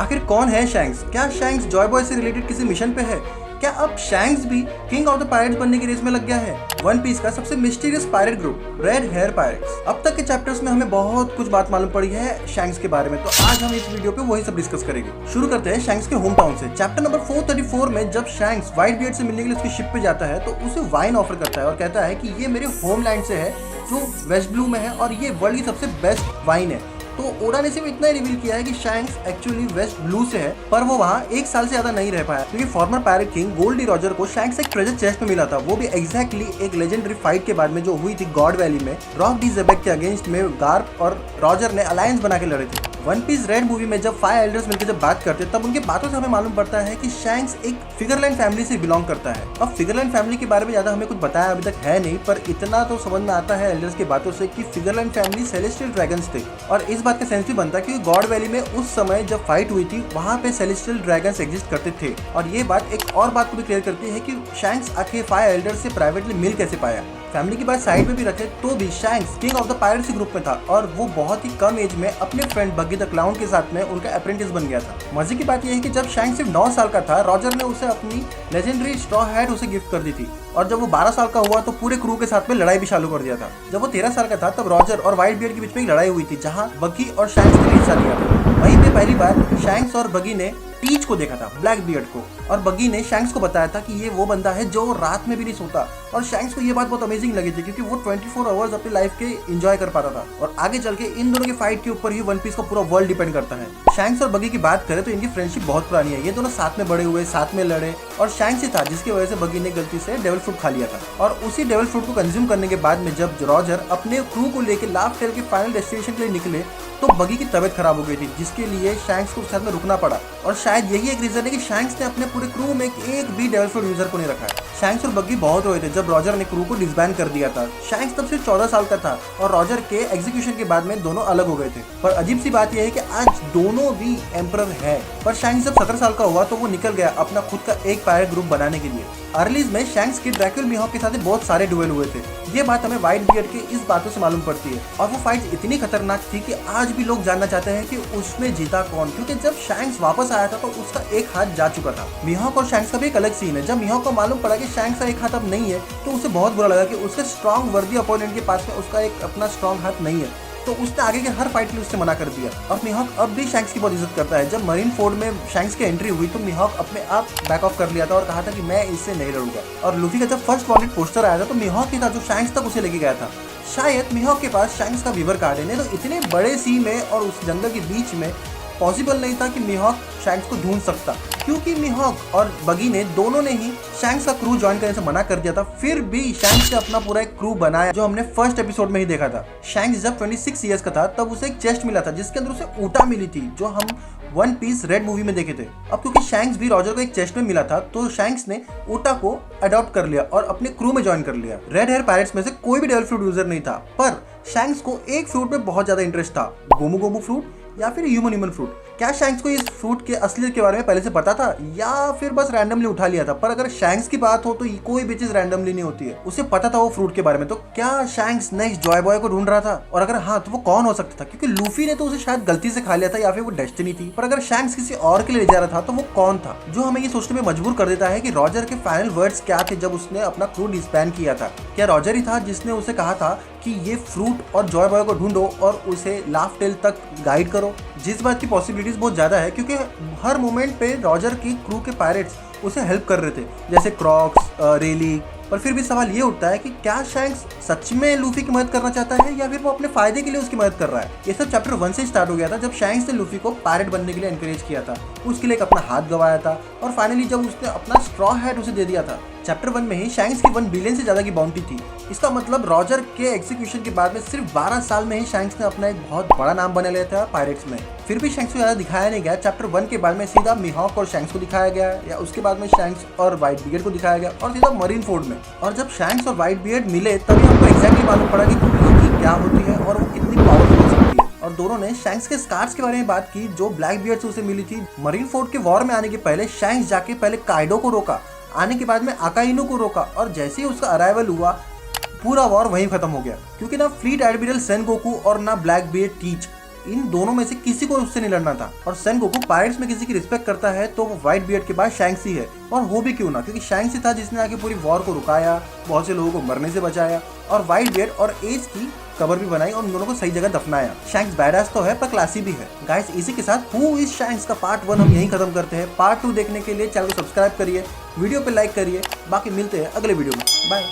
आखिर कौन है शैंक्स? क्या शैंक्स जॉय बॉय से रिलेटेड किसी मिशन पे है? क्या अब शैंक्स भी किंग ऑफ द पायरेट्स बनने की रेस में लग गया है? वन पीस का सबसे mysterious pirate group red hair pirates. अब तक के चैप्टर्स में हमें बहुत कुछ बात मालूम पड़ी है शैंक्स के बारे में, तो आज हम इस वीडियो पे वही सब डिस्कस करेंगे। शुरू करते हैं शैंक्स के होम टाउन से। चैप्टर नंबर 434 में जब शैंक्स व्हाइट बियर्ड से मिलने के लिए उसकी शिप पे जाता है तो उसे वाइन ऑफर करता है और कहता है कि ये मेरे होमलैंड से है जो वेस्ट ब्लू में है और ये वर्ल्ड की सबसे बेस्ट वाइन है। तो ओडा ने सिर्फ इतना ही रिवील किया है कि शैंक्स एक्चुअली वेस्ट ब्लू से है, पर वो वहाँ एक साल से ज्यादा नहीं रह पाया क्योंकि farmer pirate king gold D Roger को शैंक्स एक ट्रेजर चेस्ट में मिला था, वो भी एग्जैक्टली एक लेजेंडरी फाइट के बाद में जो हुई थी गॉड वैली में रॉक डी जेबेक के अगेंस्ट में गार्प और रॉजर ने अलायंस बना के लड़े थे। वन पीस रेड मूवी में जब 5 एल्डर्स मिलकर जब बात करते तब उनकी बातों से हमें मालूम पड़ता है कि शैंक्स एक फिगरलैंड फैमिली से बिलोंग करता है। अब फिगरलैंड फैमिली के बारे में ज्यादा हमें कुछ बताया अभी तक है नहीं, पर इतना तो समझ में आता है एल्डर्स की बातों से कि फिगरलैंड फैमिली सेलेस्टियल ड्रैगन्स थे और इस बात का सेंस भी बनता है कि गॉड वैली में उस समय जब फाइट हुई थी वहाँ पे सेलेस्टियल ड्रैगन्स एग्जिस्ट करते थे। और ये बात एक और बात को भी क्लियर करती है कि शैंक्स आखिर 5 एल्डर्स से प्राइवेटली मिल कैसे पाया। फैमिली की बात साइड में भी रखे तो भी shanks king of the pirates group में था और वो बहुत ही कम एज में अपने फ्रेंड बग्गी द क्लाउन के साथ में उनका अप्रेंटिस बन गया था। मजे की बात यह है कि जब शैंक्स सिर्फ 9 साल का था रॉजर ने उसे अपनी लेजेंडरी स्ट्रॉ हैट उसे गिफ्ट कर दी थी और जब वो 12 साल का हुआ तो पूरे क्रू के साथ में लड़ाई भी चालू कर दिया था। जब वो 13 साल का था तब रॉजर और व्हाइट बियर्ड के बीच में एक लड़ाई हुई थी जहां बग्गी और शैंक्स ने हिस्सा लिया था। वहीं पे पहली बार शैंक्स और बग्गी ने टीच को देखा था, ब्लैक बियर्ड को, और बग्गी ने शैंक्स को बताया था कि ये वो बंदा है जो रात में भी नहीं सोता। और शैंक्स को ये बात बहुत अमेजिंग लगी थी क्योंकि वो 24 आवर्स अपनी लाइफ के एंजॉय कर पाता था और आगे चल के इन दोनों की फाइट के ऊपर ही वन पीस का पूरा वर्ल्ड डिपेंड करता है। शैंक्स और बग्गी की बात करें तो इनकी फ्रेंडशिप बहुत पुरानी है, ये दोनों साथ में बड़े हुए, साथ में लड़े और शैंक्स ही था जिसकी वजह से बग्गी ने गलती से डेविल फ्रूट खा लिया था। और उसी डेविल फ्रूट को कंज्यूम करने के बाद में जब रॉजर अपने क्रू को लेकर लास्ट टेल के फाइनल डेस्टिनेशन के लिए निकले तो बग्गी की तबीयत खराब हो गई थी जिसके लिए शैंक्स को साथ में रुकना पड़ा और शायद यही एक रीजन है कि शैंक्स ने अपने पूरे क्रू में एक भी डेविल फ्रूट यूजर को नहीं रखा है। शैंक्स और बग्गी बहुत रोए थे जब रॉजर ने क्रू को डिसबैंड कर दिया था। शैंक्स तब सिर्फ 14 साल का था और रॉजर के एग्जीक्यूशन के बाद में दोनों अलग हो गए थे। पर अजीब सी बात यह है कि आज दोनों भी एम्परर है, पर शैंक्स जब 17 साल का हुआ तो वो निकल गया अपना खुद का एक पायरेट ग्रुप बनाने के लिए। अर्लीज में शैंक्स के ड्रैकुल मिहोक के साथ बहुत सारे डुएल हुए थे। ये बात हमें व्हाइट बियर्ड की इस बातों से मालूम पड़ती है और वो फाइट इतनी खतरनाक थी कि आज भी लोग जानना चाहते हैं कि उसमें जीता कौन, क्योंकि जब शैंक्स वापस आया था तो उसका एक हाथ जा चुका था। मिहोक और शैंक्स का भी एक अलग सीन है। जब मिहोक को मालूम पड़ा कि शैंक्स का एक हाथ अब नहीं है तो उसे बहुत बुरा लगा कि उसके स्ट्रॉन्ग वर्दी अपोनेंट के पास में उसका एक अपना स्ट्रॉन्ग हाथ नहीं है, तो उसने आगे के हर फाइट के लिए उससे मना कर दिया। और मिहोक अब भी शैंक्स की बहुत इज्जत करता है। जब मरीन फोर्ड में शैंक्स की एंट्री हुई तो मिहोक अपने आप बैक ऑफ कर लिया था और कहा था कि मैं इससे नहीं लड़ूंगा। और लूफी का जब फर्स्ट वांटेड पोस्टर आया था तो मिहोक ही था जो शैंक्स तक उसे लेके गया था। शायद मिहोक के पास शैंक्स का वीवर कार्ड है, नहीं तो इतने बड़े सी में और उस जंगल के बीच में पॉसिबल नहीं था कि मिहोक शैंक्स को ढूंढ सकता, क्योंकि मिहोक और बग्गी ने दोनों ने ही शैंक्स का क्रू ज्वाइन करने से मना कर दिया था। फिर भी शैंक्स ने अपना पूरा एक क्रू बनाया जो हमने फर्स्ट एपिसोड में ही देखा था। शैंक्स जब 26 इयर्स का था तब उसे एक चेस्ट मिला था जिसके अंदर उसे ऊटा मिली थी जो हम वन पीस रेड मूवी में देखे थे। अब क्योंकि शैंक्स भी रॉजर को एक चेस्ट में मिला था तो शैंक्स ने ऊटा को अडॉप्ट कर लिया और अपने क्रू में ज्वाइन कर लिया। रेड हेयर पायरेट्स में से कोई भी डेविल फ्रूट यूजर नहीं था, पर शैंक्स को एक फ्रूट में बहुत ज्यादा इंटरेस्ट था, गोमू गोमू फ्रूट या फिर ह्यूमन फ्रूट। क्या शैंक्स को इस फ्रूट के असलियत के बारे में पहले से पता था या फिर बस रैंडमली उठा लिया था? पर अगर शैंक्स की बात हो तो कोई भी चीज रैंडमली नहीं होती है, उसे पता था वो फ्रूट के बारे में। तो क्या शैंक्स नेक्स्ट जॉय बॉय को ढूंढ रहा था? और अगर हाँ तो वो कौन हो सकता था? क्योंकि लूफी ने तो उसे शायद गलती से खा लिया था या फिर वो डेस्टिनी थी, पर अगर शैंक्स किसी और के लिए ले जा रहा था तो वो कौन था? जो हमें ये सोचने में मजबूर कर देता है कि रॉजर के फाइनल वर्ड्स क्या थे जब उसने अपना क्रू डिसबैंड किया था। क्या रॉजर ही था जिसने उसे कहा था कि ये फ्रूट और जॉय बॉय को ढूंढो और उसे लाफ टेल तक गाइड करो? जिस बात की पॉसिबिलिटीज बहुत ज्यादा है क्योंकि हर मोमेंट पे रॉजर की क्रू के पायरेट्स उसे हेल्प कर रहे थे जैसे क्रॉक्स, रेली। पर फिर भी सवाल ये उठता है कि क्या शैंक्स सच में लूफी की मदद करना चाहता है या फिर वो अपने फायदे के लिए उसकी मदद कर रहा है? ये सब चैप्टर 1 से स्टार्ट हो गया था जब शैंक्स ने लूफी को पायरेट बनने के लिए एनकरेज किया था, उसके लिए एक अपना हाथ गवाया था और फाइनली जब उसने अपना स्ट्रॉ हैट उसे दे दिया था। चैप्टर 1 में ही शैंक्स की 1 बिलियन से ज्यादा की बाउंटी थी। इसका मतलब रॉजर के एग्जीक्यूशन के बाद में सिर्फ 12 साल में ही शैंक्स ने अपना एक बहुत बड़ा नाम बना लिया था पायरेट्स में। फिर भी शैंक्स को ज्यादा दिखाया नहीं गया। चैप्टर 1 के बाद में सीधा मिहोक और शैंक्स को दिखाया गया या उसके बाद में शैंक्स और व्हाइट बियर्ड को दिखाया गया और सीधा मरीन फोर्ड में। और जब शैंक्स और व्हाइट बियर्ड मिले तभी हमको एग्जैक्टली मालूम पड़ा कि लूफी क्या होती है और वो कितनी पावरफुल हो सकती है। और दोनों ने शैंक्स के स्कार्स के बारे में बात की जो ब्लैक बियर्ड से उसे मिली थी। मरीन फोर्ड के वॉर में आने के पहले शैंक्स जाके पहले काइडो को रोका, आने के बाद में अकाइनो को रोका और जैसे ही उसका अराइवल हुआ पूरा वॉर वहीं खत्म हो गया क्योंकि ना फ्लीट एडमिरल सेनगोकू और ना ब्लैक बियर्ड टीच इन दोनों में से किसी को उससे नहीं लड़ना था। और सन गोकू पायरेट्स में किसी की रिस्पेक्ट करता है तो वो व्हाइट बियर्ड के बाद शैंक्स ही है, और हो भी क्यों ना, क्योंकि शैंक्स ही था जिसने आके पूरी वॉर को रुकाया, बहुत से लोगों को मरने से बचाया, और व्हाइट बियर्ड और एज की कबर भी बनाई और उन दोनों को सही जगह दफनाया। शैंक्स बैडास तो है पर क्लासी भी है। गाइस इसी के साथ हु इज शैंक्स का पार्ट 1 हम यहीं खत्म करते हैं। पार्ट 2 देखने के लिए चैनल को सब्सक्राइब करिए, वीडियो पे लाइक करिए। बाकी मिलते हैं अगले वीडियो में। बाय।